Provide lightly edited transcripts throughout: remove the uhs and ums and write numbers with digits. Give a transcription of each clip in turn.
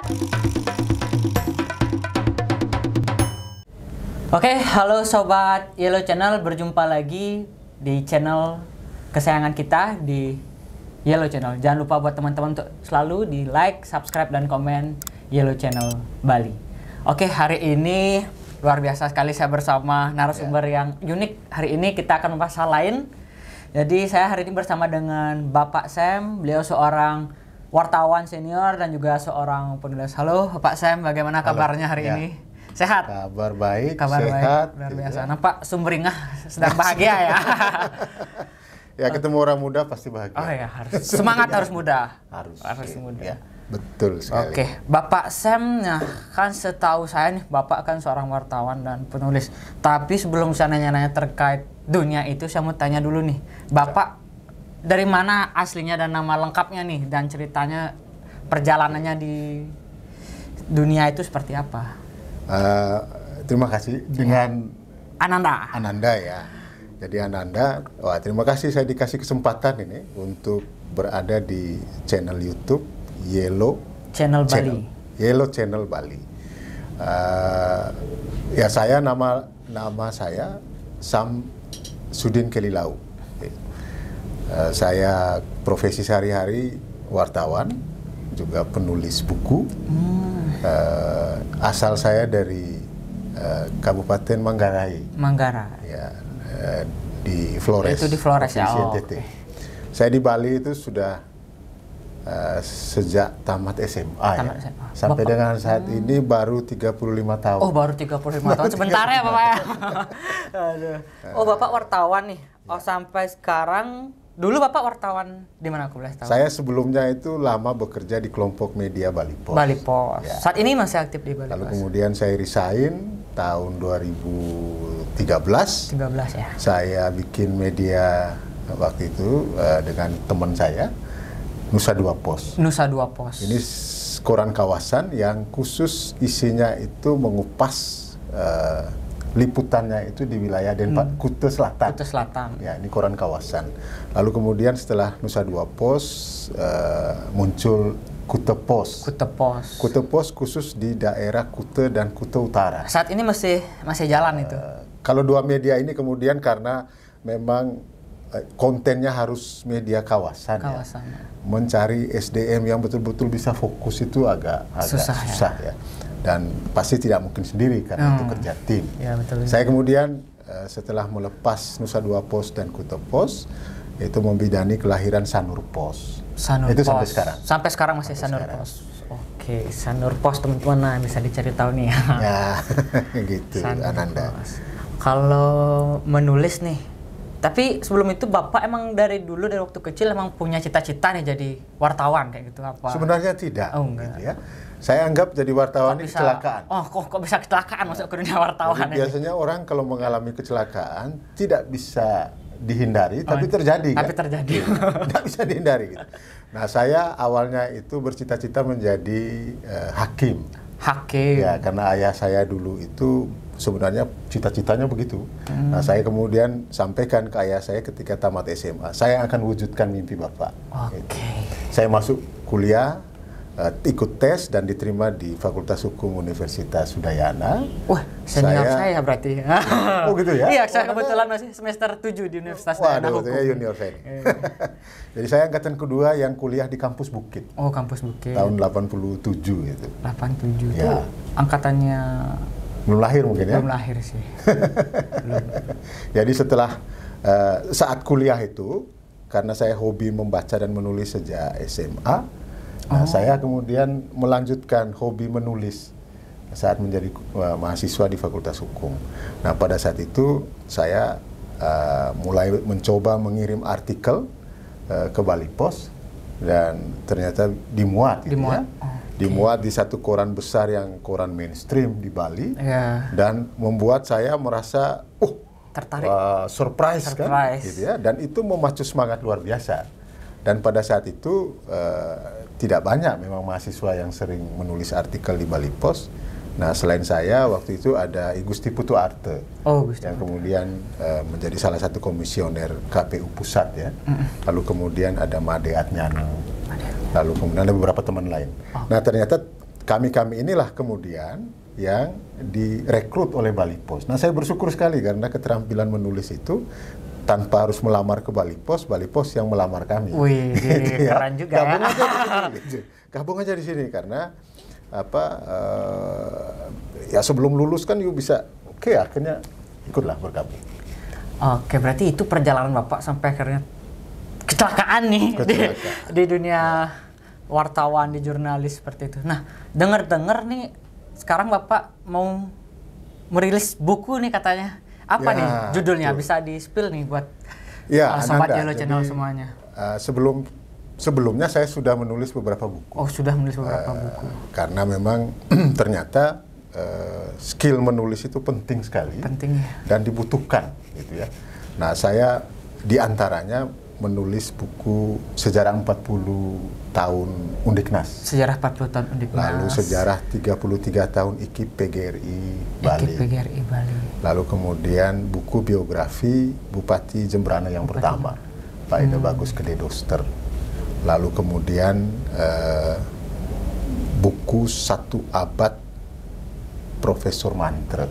Oke, halo Sobat Yellow Channel, berjumpa lagi di channel kesayangan kita di Yellow Channel. Jangan lupa buat teman-teman untuk selalu di like, subscribe, dan komen Yellow Channel Bali. Oke, hari ini luar biasa sekali saya bersama narasumber yang unik. Hari ini kita akan membahas hal lain. Jadi saya hari ini bersama dengan Bapak Sam, beliau seorang wartawan senior dan juga seorang penulis. Halo Bapak Sam, bagaimana kabarnya hari ini? Sehat? Kabar baik, Kabar sehat. Baik, luar biasa. Nampak sumringah, sedang bahagia ya. Ya, ketemu orang muda pasti bahagia. Oh ya, harus semangat, harus muda. Harus muda. Ya, betul sekali. Oke, Bapak Sam, nah kan setahu saya nih, Bapak kan seorang wartawan dan penulis. Tapi sebelum saya nanya-nanya terkait dunia itu, saya mau tanya dulu nih, Bapak dari mana aslinya dan nama lengkapnya nih, dan ceritanya perjalanannya di dunia itu seperti apa? Terima kasih dengan Ananda ya. Jadi Ananda, wah terima kasih saya dikasih kesempatan ini untuk berada di channel YouTube Yellow Channel Bali. Yellow Channel Bali. Ya saya nama saya Sam Sudin Kelilau. Saya profesi sehari-hari wartawan, juga penulis buku. Asal saya dari Kabupaten Manggarai. Ya, di Flores. Itu di Flores ya. NTT. Saya di Bali itu sudah sejak tamat SMA ya. Sampai Bapak, dengan saat ini baru 35 tahun. Oh, baru 35 tahun. Sebentar ya, Bapak ya. Aduh. Oh, Bapak wartawan nih. Oh, sampai sekarang. Dulu Bapak wartawan di mana, aku boleh tahu? Saya sebelumnya itu lama bekerja di kelompok media Bali Pos. Bali Pos. Ya. Saat ini masih aktif di Bali Lalu Pos. kemudian saya resign tahun 2013. 13 ya. Saya bikin media waktu itu dengan teman saya, Nusa Dua Pos. Nusa Dua Pos. Ini koran kawasan yang khusus isinya itu mengupas liputannya itu di wilayah Denpasar, Kuta Selatan. Kuta Selatan. Ya, ini koran kawasan. Lalu kemudian setelah Nusa Dua Pos muncul Kuta Pos. Kuta Pos. Kuta Pos khusus di daerah Kuta dan Kuta Utara. Saat ini masih jalan itu. Kalau dua media ini kemudian karena memang kontennya harus media kawasan. Ya. Mencari SDM yang betul-betul bisa fokus itu agak susah ya. Dan pasti tidak mungkin sendiri karena itu kerja tim. Ya, betul. Saya kemudian setelah melepas Nusa Dua Pos dan Kuta Pos itu membidani kelahiran Sanur Pos. Itu Pos. sampai sekarang. Sampai sekarang masih Sanur Pos. Oke, Sanur Pos teman-teman, nah bisa dicari tahu nih ya. Ya, gitu Ananda. Kalau menulis nih, tapi sebelum itu Bapak emang dari dulu dari waktu kecil emang punya cita-cita nih jadi wartawan kayak gitu apa? Sebenarnya tidak. Oh, enggak. Gitu ya. Saya anggap jadi wartawan ini kecelakaan. Oh, kok bisa kecelakaan masuk ke dunia wartawan? Jadi biasanya orang kalau mengalami kecelakaan tidak bisa dihindari, tapi terjadi. Tapi kan? Terjadi. Tidak bisa dihindari. Gitu. Nah, saya awalnya itu bercita-cita menjadi hakim. Hakim. Ya, karena ayah saya dulu itu sebenarnya cita-citanya begitu. Nah, saya kemudian sampaikan ke ayah saya ketika tamat SMA, saya akan wujudkan mimpi Bapak. Oke. Gitu. Saya masuk kuliah, ikut tes dan diterima di Fakultas Hukum Universitas Udayana. Wah, senior saya berarti. Oh gitu ya? Iya, saya kebetulan masih semester 7 di Universitas Udayana Hukum. Wah, junior saya ini. Jadi saya angkatan kedua yang kuliah di kampus Bukit. Oh, kampus Bukit. Tahun 87 itu. 87 ya. Itu angkatannya belum lahir mungkin ya? Belum lahir sih. Belum. Jadi setelah saat kuliah itu, karena saya hobi membaca dan menulis sejak SMA, nah, saya kemudian melanjutkan hobi menulis saat menjadi mahasiswa di Fakultas Hukum. Nah, pada saat itu saya mulai mencoba mengirim artikel ke Bali Pos dan ternyata dimuat. Gitu ya. Dimuat di satu koran besar yang koran mainstream di Bali, dan membuat saya merasa tertarik, surprise kan, gitu ya. Dan itu memacu semangat luar biasa. Dan pada saat itu tidak banyak memang mahasiswa yang sering menulis artikel di Bali Pos. Nah, selain saya waktu itu ada I Gusti Putu Arte, yang kemudian menjadi salah satu komisioner KPU Pusat ya. Lalu kemudian ada Made Adnyano. Lalu kemudian ada beberapa teman lain. Nah, ternyata kami inilah kemudian yang direkrut oleh Bali Pos. Nah, saya bersyukur sekali karena keterampilan menulis itu tanpa harus melamar ke Bali Pos yang melamar kami. Wih, keren juga Gabung ya. aja di sini, gitu. Gabung aja di sini karena ya sebelum lulus kan you bisa, oke, akhirnya ikutlah bergabung. Oke, berarti itu perjalanan Bapak sampai akhirnya kecelakaan nih di dunia wartawan, di jurnalis seperti itu. Nah, dengar-dengar nih sekarang Bapak mau merilis buku nih katanya. Apa nih judulnya? Betul. Bisa di-spill nih buat Ananda, Sobat Yellow Channel semuanya. Sebelumnya saya sudah menulis beberapa buku. Oh, sudah menulis beberapa buku. Karena memang ternyata skill menulis itu penting sekali. Penting ya. Dan dibutuhkan gitu ya. Nah, saya diantaranya menulis buku Sejarah 40 tahun Undiknas. Sejarah 40 tahun Undiknas. Lalu sejarah 33 tahun IKIP PGRI Bali. IKIP PGRI Bali. Lalu kemudian buku biografi Bupati Jembrana yang pertama, Pak Ida Bagus Gede Doster. Lalu kemudian buku 1 abad Profesor Mantre.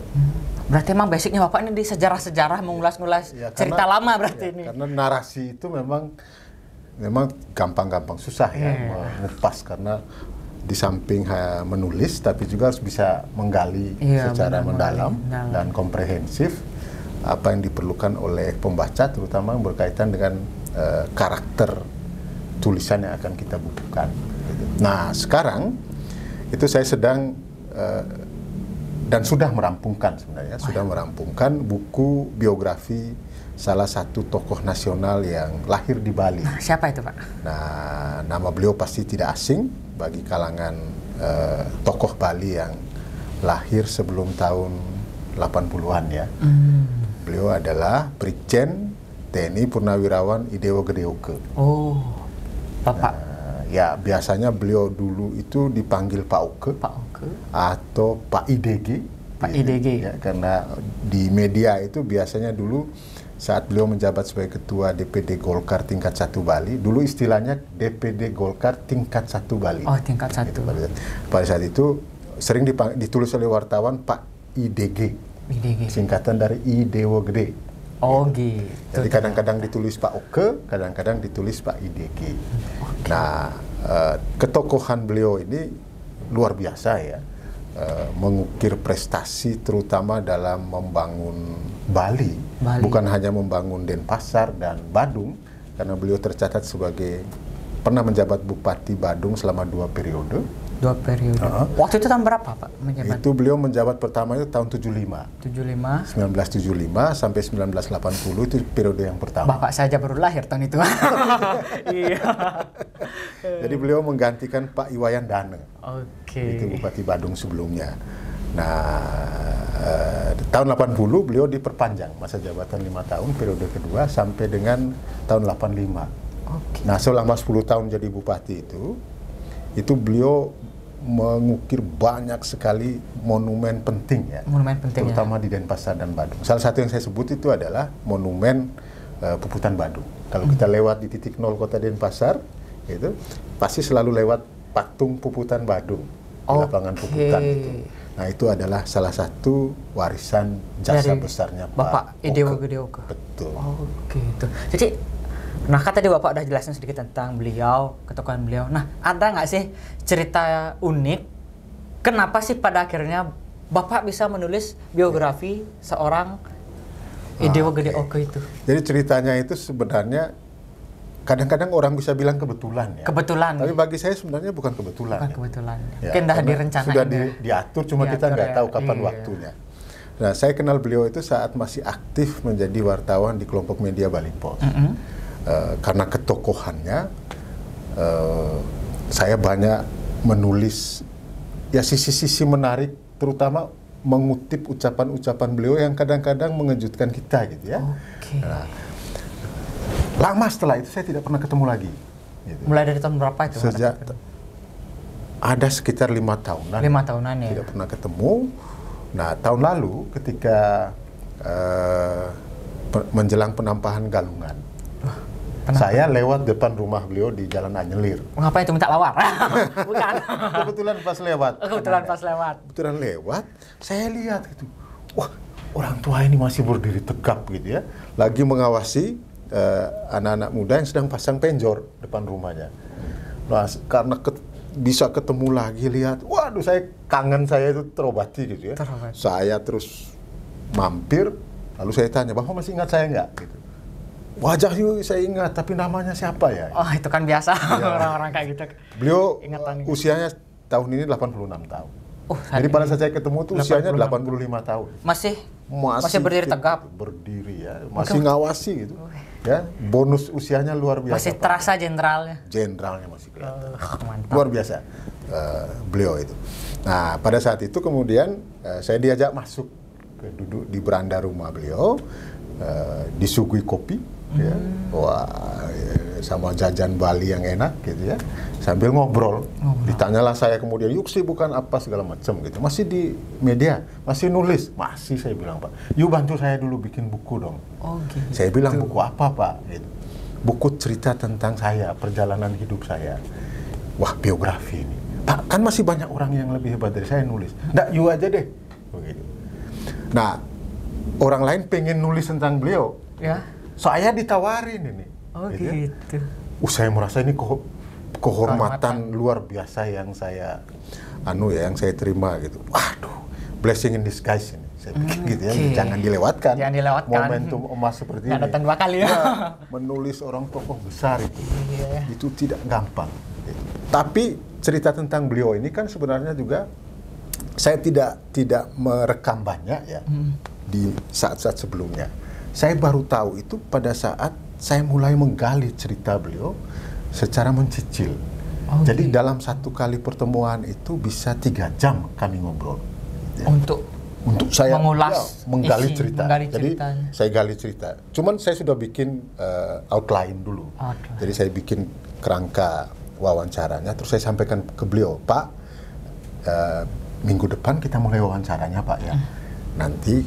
Berarti emang basicnya Bapak ini di sejarah-sejarah, mengulas-ngulas cerita lama berarti ini. Karena narasi itu memang gampang-gampang susah ya mengupas, karena di samping menulis tapi juga harus bisa menggali secara mendalam dan komprehensif apa yang diperlukan oleh pembaca, terutama yang berkaitan dengan karakter tulisan yang akan kita bukukan. Nah, sekarang itu saya sedang dan sudah merampungkan sebenarnya, sudah merampungkan buku biografi salah satu tokoh nasional yang lahir di Bali. Nah, siapa itu, Pak? Nah, nama beliau pasti tidak asing bagi kalangan tokoh Bali yang lahir sebelum tahun 80-an ya. Beliau adalah Brigjen TNI Purnawirawan Idewo Gedeoke. Oh, Bapak. Ya, biasanya beliau dulu itu dipanggil Pak Oke. Pak Oke. Atau Pak IDG. Pak IDG. Ya, karena di media itu biasanya dulu saat beliau menjabat sebagai Ketua DPD Golkar tingkat 1 Bali, dulu istilahnya DPD Golkar tingkat 1 Bali. Oh, tingkat 1. Gitu, pada saat itu sering ditulis oleh wartawan Pak IDG. IDG. Singkatan dari Idewo Gede. Oh gitu. Jadi kadang-kadang ditulis Pak Oke, kadang-kadang ditulis Pak IDG. Nah, ketokohan beliau ini luar biasa ya, mengukir prestasi terutama dalam membangun Bali. Bukan hanya membangun Denpasar dan Badung, karena beliau tercatat sebagai pernah menjabat Bupati Badung selama 2 periode. 2 periode. Waktu itu tahun berapa, Pak, menjabat? Itu beliau menjabat pertama itu tahun 75. 1975 sampai 1980 itu periode yang pertama. Bapak saja baru lahir tahun itu. Iya. Jadi beliau menggantikan Pak Iwayan Dane. Oke. Itu Bupati Badung sebelumnya. Nah, tahun 80 beliau diperpanjang masa jabatan 5 tahun, periode kedua sampai dengan tahun 85. Nah, selama 10 tahun jadi bupati itu beliau mengukir banyak sekali monumen penting ya. Monumen penting terutama di Denpasar dan Badung. Salah satu yang saya sebut itu adalah monumen Puputan Badung. Kalau kita lewat di titik 0 kota Denpasar, itu pasti selalu lewat patung Puputan Badung di lapangan Puputan itu. Nah, itu adalah salah satu warisan jasa dari besarnya Bapak Idewo Gedeoke. Betul. Oh gitu. Jadi, nah kan tadi Bapak udah jelasin sedikit tentang beliau, ketokohan beliau. Nah, ada nggak sih cerita unik? Kenapa sih pada akhirnya Bapak bisa menulis biografi seorang Idewo Gedeoke itu? Jadi ceritanya itu sebenarnya kadang-kadang orang bisa bilang kebetulan ya. Kebetulan. Tapi bagi saya sebenarnya bukan kebetulan. Bukan kebetulan. Ya, mungkin dah direncanain. Sudah diatur, cuma kita nggak tahu kapan waktunya. Nah, saya kenal beliau itu saat masih aktif menjadi wartawan di kelompok media Bali Pos. Karena ketokohannya, saya banyak menulis ya sisi-sisi menarik, terutama mengutip ucapan-ucapan beliau yang kadang-kadang mengejutkan kita gitu ya. Nah, lama setelah itu saya tidak pernah ketemu lagi. Gitu. Mulai dari tahun berapa itu? Sejak ada sekitar 5 tahunan. 5 tahunan ya. Tidak pernah ketemu. Nah, tahun lalu ketika menjelang penampahan Galungan. Saya lewat depan rumah beliau di Jalan Anyelir. Ngapain itu minta lawar? Bukan. Kebetulan pas lewat. Kebetulan lewat, saya lihat gitu. Wah, orang tua ini masih berdiri tegap gitu ya. Lagi mengawasi anak-anak muda yang sedang pasang penjor depan rumahnya. Nah, karena bisa ketemu lagi lihat, waduh, kangen saya itu terobati gitu ya. Saya terus mampir, lalu saya tanya, Bapak masih ingat saya nggak? Gitu. Wajah yuk saya ingat, tapi namanya siapa ya? Oh, itu kan biasa orang-orang kayak gitu. Beliau ingatan usianya tahun ini 86 tahun. Jadi pada saat saya ketemu tuh usianya 85 tahun. Masih berdiri tegap. Berdiri ya, masih ngawasi gitu. Ya, bonus usianya luar biasa. Masih terasa jenderalnya. Jenderalnya masih kelihatan. Mantap. Luar biasa beliau itu. Nah, pada saat itu kemudian saya diajak masuk duduk di beranda rumah beliau, disuguhi kopi. Ya, wah, sama jajan Bali yang enak gitu ya, sambil ngobrol. Ditanyalah saya kemudian, yuk sih bukan apa segala macam gitu, masih di media, masih nulis, masih. Saya bilang, Pak, yuk bantu saya dulu bikin buku dong. Gitu. Saya bilang, buku apa Pak? Gitu. Buku cerita tentang saya, perjalanan hidup saya. Wah, biografi ini Pak, kan masih banyak orang yang lebih hebat dari saya nulis. Nggak, yuk aja deh begitu. Nah, orang lain pengen nulis tentang beliau ya. Saya ditawarin ini. Gitu. Saya merasa ini kehormatan luar biasa yang saya yang saya terima gitu. Waduh, blessing in disguise ini. Saya pikir gitu ya, jangan dilewatkan. Momentum emas seperti ini. Datang 2 kali ya. Menulis orang tokoh besar itu. Itu tidak gampang. Tapi cerita tentang beliau ini kan sebenarnya juga saya tidak merekam banyak ya di saat-saat sebelumnya. Saya baru tahu itu pada saat saya mulai menggali cerita beliau secara mencicil. Jadi dalam satu kali pertemuan itu bisa 3 jam kami ngobrol. Ya. Untuk saya mengulas, menggali cerita. Jadi ceritanya. saya gali cerita. Cuman saya sudah bikin outline dulu. Jadi saya bikin kerangka wawancaranya, terus saya sampaikan ke beliau, Pak, minggu depan kita mulai wawancaranya Pak ya. Nanti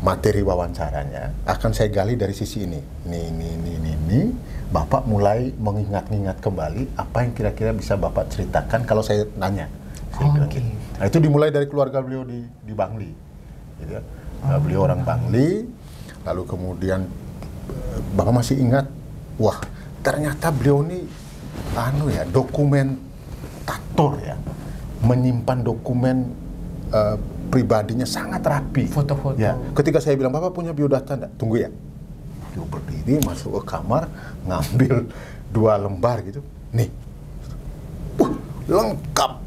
materi wawancaranya akan saya gali dari sisi ini. Ini. Bapak mulai mengingat-ingat kembali apa yang kira-kira bisa Bapak ceritakan kalau saya nanya. Gitu. Nah, itu dimulai dari keluarga beliau di Bangli. Gitu ya. Beliau orang Bangli, lalu kemudian Bapak masih ingat, wah ternyata beliau ini dokumentator ya, menyimpan dokumen pribadinya sangat rapi. Foto-foto. Ya. Ketika saya bilang, Bapak punya biodata enggak? Tunggu ya. Dia berdiri, masuk ke kamar, ngambil 2 lembar gitu. Nih. Lengkap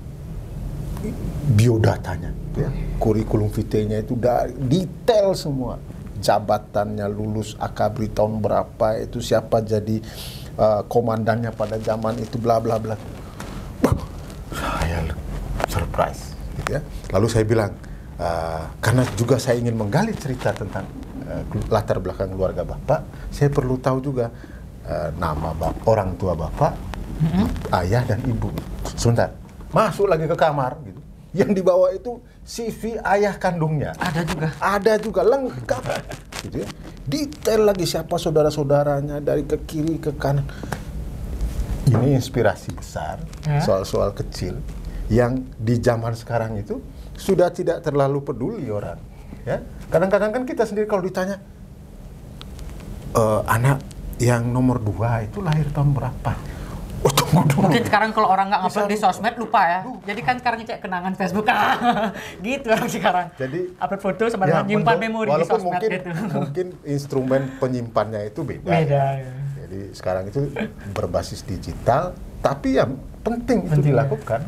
biodatanya. Ya. Kurikulum vitae-nya itu udah detail semua. Jabatannya, lulus akabri tahun berapa, itu siapa jadi komandannya pada zaman itu, bla bla bla. Saya surprise. Gitu ya. Lalu saya bilang, karena juga saya ingin menggali cerita tentang latar belakang keluarga Bapak, saya perlu tahu juga nama orang tua Bapak, ayah dan ibu. Sebentar, masuk lagi ke kamar gitu. Yang dibawa itu CV ayah kandungnya. Ada juga lengkap. Gitu ya. Detail lagi siapa saudara-saudaranya dari ke kiri ke kanan. Ini inspirasi besar, soal-soal kecil yang di zaman sekarang itu sudah tidak terlalu peduli orang. Ya, kadang-kadang kan kita sendiri kalau ditanya anak yang nomor 2 itu lahir tahun berapa? Oh, tunggu dulu. Mungkin sekarang kalau orang nggak upload di sosmed lupa ya. Jadi kan sekarang cek kenangan Facebook gitu orang sekarang. Jadi upload foto sama nyimpan memori di sosmed gitu. Mungkin instrumen penyimpannya itu beda. Ya. Jadi sekarang itu berbasis digital, tapi ya penting itu dilakukan.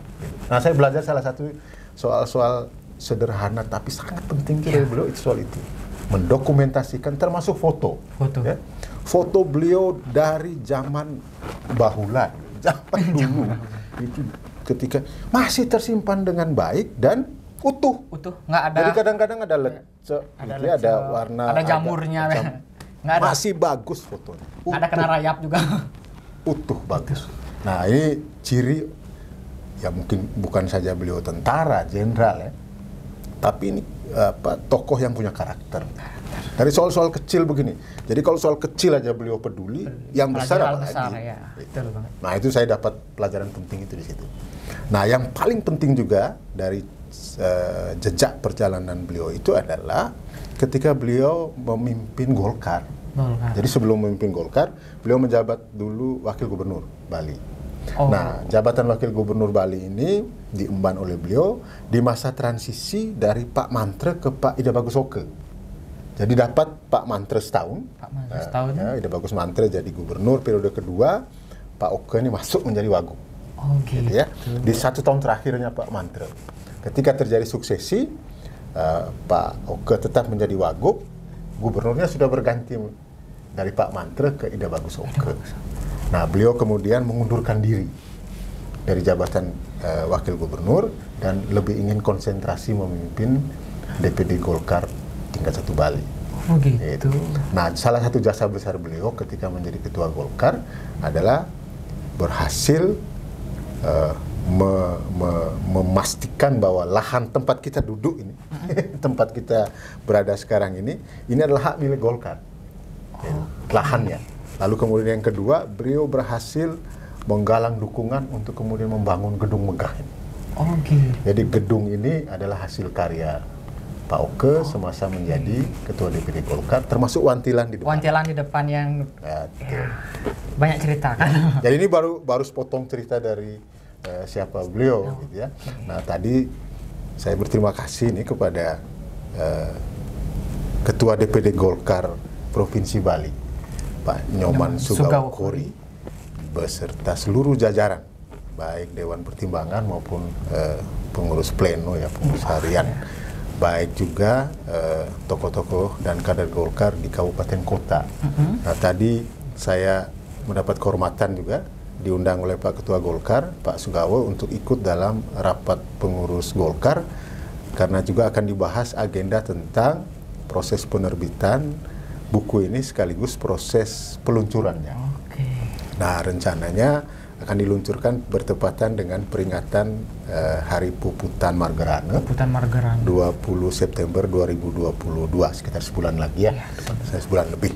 Nah, saya belajar salah satu soal-soal sederhana tapi sangat penting dari beliau itu soal itu. Mendokumentasikan termasuk foto. Ya. Foto beliau dari zaman bahula, zaman dulu. Itu ketika masih tersimpan dengan baik dan utuh. Nggak ada. Jadi kadang-kadang ada ada warna, ada jamurnya. Nggak ada. Masih bagus fotonya. Ada kena rayap juga. Utuh bagus. Nah, ini ciri ya mungkin bukan saja beliau tentara, jenderal ya. Tapi ini tokoh yang punya karakter. Dari soal-soal kecil begini. Jadi kalau soal kecil aja beliau peduli, yang besar hal apalagi. besar, ya. Betul banget. Nah itu saya dapat pelajaran penting itu di situ. Nah yang paling penting juga dari jejak perjalanan beliau itu adalah ketika beliau memimpin Golkar. Jadi sebelum memimpin Golkar, beliau menjabat dulu Wakil Gubernur Bali. Nah, jabatan Wakil Gubernur Bali ini diemban oleh beliau di masa transisi dari Pak Mantre ke Pak Ida Bagus Oke. Jadi dapat Pak Mantre setahun. Ya, Ida Bagus Mantre jadi gubernur periode kedua, Pak Oke ini masuk menjadi wagub. Gitu ya. Di 1 tahun terakhirnya Pak Mantre. Ketika terjadi suksesi, Pak Oke tetap menjadi wagub, gubernurnya sudah berganti dari Pak Mantre ke Ida Bagus Oke. Nah, beliau kemudian mengundurkan diri dari jabatan wakil gubernur dan lebih ingin konsentrasi memimpin DPD Golkar tingkat 1 Bali. Gitu. Nah, salah satu jasa besar beliau ketika menjadi ketua Golkar adalah berhasil memastikan bahwa lahan tempat kita duduk ini, tempat kita berada sekarang ini adalah hak milik Golkar, lahannya. Lalu kemudian yang kedua, beliau berhasil menggalang dukungan untuk kemudian membangun gedung megah ini. Jadi gedung ini adalah hasil karya Pak Oke semasa menjadi ketua DPD Golkar, termasuk wantilan di depan. Wantilan di depan yang banyak cerita kan. Jadi ini baru sepotong cerita dari siapa beliau, gitu ya. Nah tadi saya berterima kasih nih kepada Ketua DPD Golkar Provinsi Bali, Pak Nyoman Sugawokori, beserta seluruh jajaran, baik Dewan Pertimbangan maupun pengurus pleno ya, pengurus harian, baik juga tokoh-tokoh dan kader Golkar di kabupaten kota. Nah tadi saya mendapat kehormatan juga diundang oleh Pak Ketua Golkar, Pak Sugawo, untuk ikut dalam rapat pengurus Golkar karena juga akan dibahas agenda tentang proses penerbitan buku ini sekaligus proses peluncurannya. Nah, rencananya akan diluncurkan bertepatan dengan peringatan Hari Puputan Margerane, 20 September 2022, sekitar sebulan lagi ya, sebulan lebih.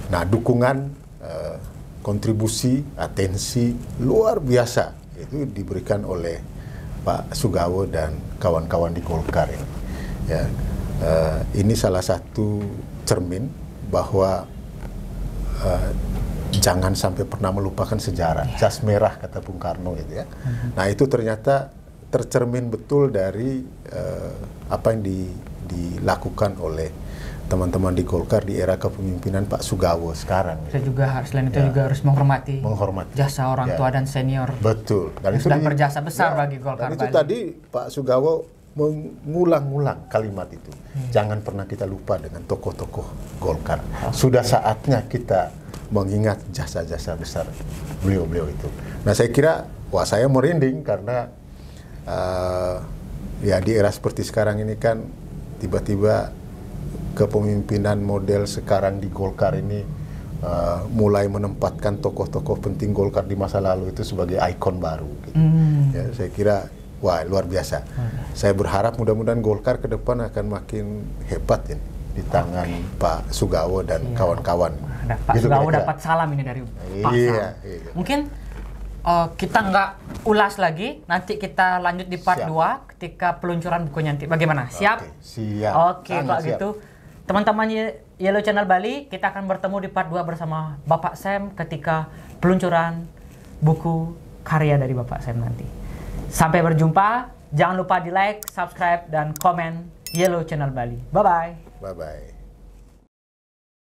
Nah, dukungan kontribusi, atensi luar biasa itu diberikan oleh Pak Sugawo dan kawan-kawan di Golkar ini. Ya, ini salah satu cermin bahwa jangan sampai pernah melupakan sejarah, jas merah kata Bung Karno itu ya. Nah itu ternyata tercermin betul dari apa yang dilakukan oleh teman-teman di Golkar di era kepemimpinan Pak Sugawo sekarang. Saya juga selain itu juga harus menghormati jasa orang tua dan senior. Betul. Dan itu sudah berjasa besar bagi Golkar. Dan itu Bali. Tadi Pak Sugawo mengulang-ulang kalimat itu. Jangan pernah kita lupa dengan tokoh-tokoh Golkar. Sudah saatnya kita mengingat jasa-jasa besar beliau-beliau itu. Nah saya kira, wah saya merinding karena ya di era seperti sekarang ini kan tiba-tiba kepemimpinan model sekarang di Golkar ini mulai menempatkan tokoh-tokoh penting Golkar di masa lalu itu sebagai ikon baru. Gitu. Ya, saya kira wah luar biasa. Saya berharap mudah-mudahan Golkar ke depan akan makin hebat ya, di tangan Pak Sugawo dan kawan-kawan. Pak gitu, Sugawo dapat salam ini dari Pak Sam. Mungkin kita nggak ulas lagi, nanti kita lanjut di part 2 ketika peluncuran bukunya nanti. Bagaimana? Siap? Siap. Oke, kalau gitu teman-teman Yellow Channel Bali, kita akan bertemu di part 2 bersama Bapak Sam ketika peluncuran buku karya dari Bapak Sam nanti. Sampai berjumpa, jangan lupa di like, subscribe, dan komen Yellow Channel Bali. Bye-bye. Bye-bye.